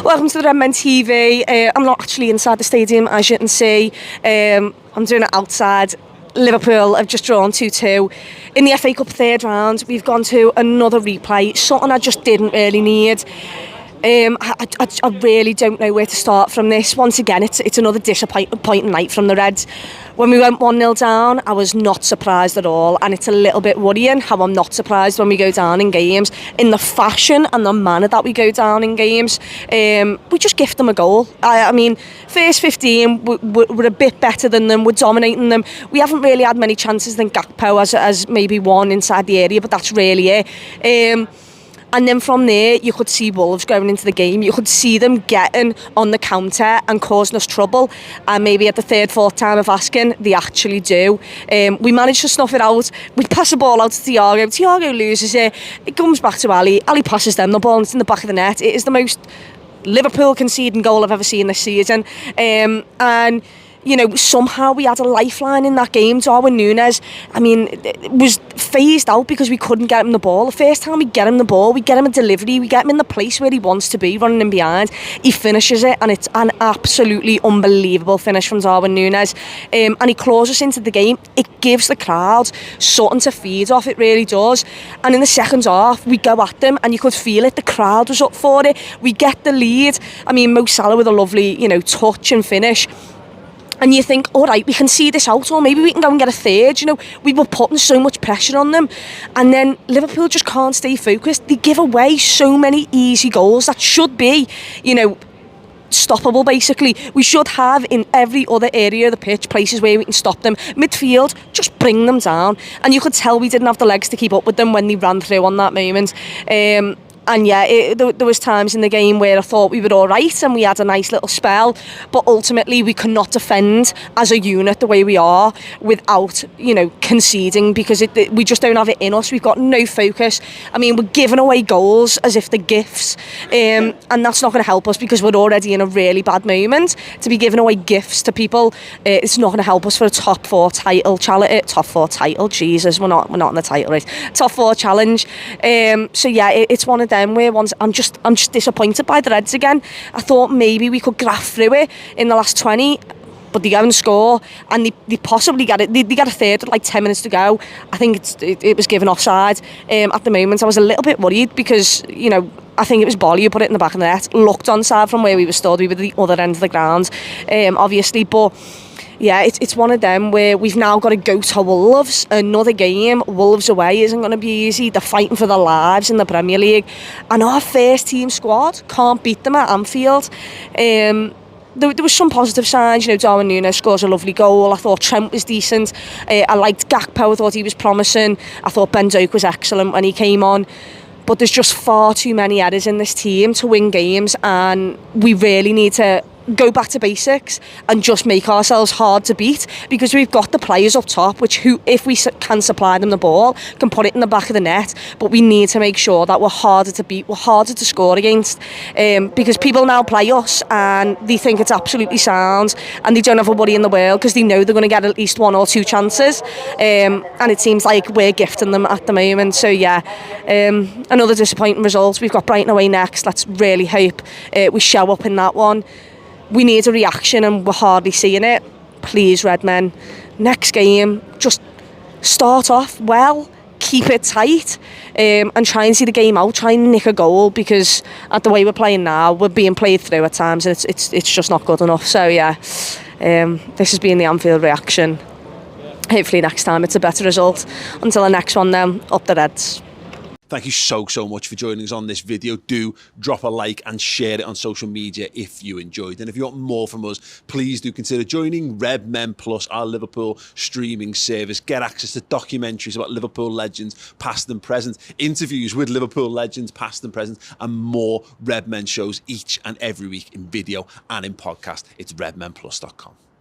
Welcome to the Redmen TV. I'm not actually inside the stadium, as you can see. I'm doing it outside. Liverpool have just drawn 2-2. In the FA Cup third round, we've gone to another replay, something I just didn't really need. I really don't know where to start from this. Once again, it's another disappointing night from the Reds. When we went 1-0 down, I was not surprised at all, and it's a little bit worrying how I'm not surprised when we go down in games, in the fashion and the manner that we go down in games. We just gift them a goal. I mean, first 15, we're a bit better than them, we're dominating them. We haven't really had many chances than Gakpo as maybe one inside the area, but that's really it. And then from there, you could see Wolves going into the game. You could see them getting on the counter and causing us trouble. And maybe at the third, fourth time of asking, they actually do. We managed to snuff it out. We pass the ball out to Thiago. Thiago loses it. It comes back to Ali. Ali passes them the ball, and it's in the back of the net. It is the most Liverpool conceding goal I've ever seen this season. And you know, somehow we had a lifeline in that game. Darwin Núñez, I mean, it was phased out because we couldn't get him the ball. The first time we get him the ball, we get him a delivery, we get him in the place where he wants to be, running in behind. He finishes it, and it's an absolutely unbelievable finish from Darwin Núñez. And he claws us into the game. It gives the crowd something to feed off, it really does. And in the second half, we go at them, and you could feel it. The crowd was up for it. We get the lead. I mean, Mo Salah with a lovely, touch and finish. And you think, all right, we can see this out, or maybe we can go and get a third. We were putting so much pressure on them. And then Liverpool just can't stay focused. They give away so many easy goals that should be, stoppable, basically. We should have in every other area of the pitch places where we can stop them. Midfield, just bring them down. And you could tell we didn't have the legs to keep up with them when they ran through on that moment. And yeah, there was times in the game where I thought we were all right and we had a nice little spell, but ultimately we cannot defend as a unit the way we are without, conceding, because we just don't have it in us. We've got no focus. I mean, we're giving away goals as if they're gifts, and that's not going to help us because we're already in a really bad moment. To be giving away gifts to people, it's not going to help us for a top four title. Jesus, we're not in the title race. Top four challenge. So yeah, it's one of them where I'm just disappointed by the Reds again. I thought maybe we could graft through it in the last 20, but they go and score, and they possibly get it. They get a third with like 10 minutes to go. I think it was given offside. At the moment, I was a little bit worried because I think it was Bolly who put it in the back of the net. Looked onside from where we were stood. We were at the other end of the ground, obviously, but. Yeah, it's one of them where we've now got to go to Wolves. Another game, Wolves away isn't going to be easy. They're fighting for their lives in the Premier League. And our first team squad can't beat them at Anfield. There was some positive signs. Darwin Núñez scores a lovely goal. I thought Trent was decent. I liked Gakpo. I thought he was promising. I thought Ben Doak was excellent when he came on. But there's just far too many errors in this team to win games, and we really need to go back to basics and just make ourselves hard to beat, because we've got the players up top who, if we can supply them the ball, can put it in the back of the net. But we need to make sure that we're harder to beat, we're harder to score against, because people now play us and they think it's absolutely sound, and they don't have a worry in the world because they know they're going to get at least one or two chances, and it seems like we're gifting them at the moment. So yeah, another disappointing result. We've got Brighton away next. Let's really hope we show up in that one. We need a reaction and we're hardly seeing it. Please, Redmen, next game, just start off well, keep it tight, and try and see the game out, try and nick a goal, because at the way we're playing now, we're being played through at times, and it's just not good enough. So yeah, this has been the Anfield reaction. Hopefully next time it's a better result. Until the next one then, up the Reds. Thank you so much for joining us on this video. Do drop a like and share it on social media if you enjoyed. And if you want more from us, please do consider joining Redmen Plus, our Liverpool streaming service. Get access to documentaries about Liverpool legends, past and present, interviews with Liverpool legends, past and present, and more Redmen shows each and every week in video and in podcast. It's redmenplus.com.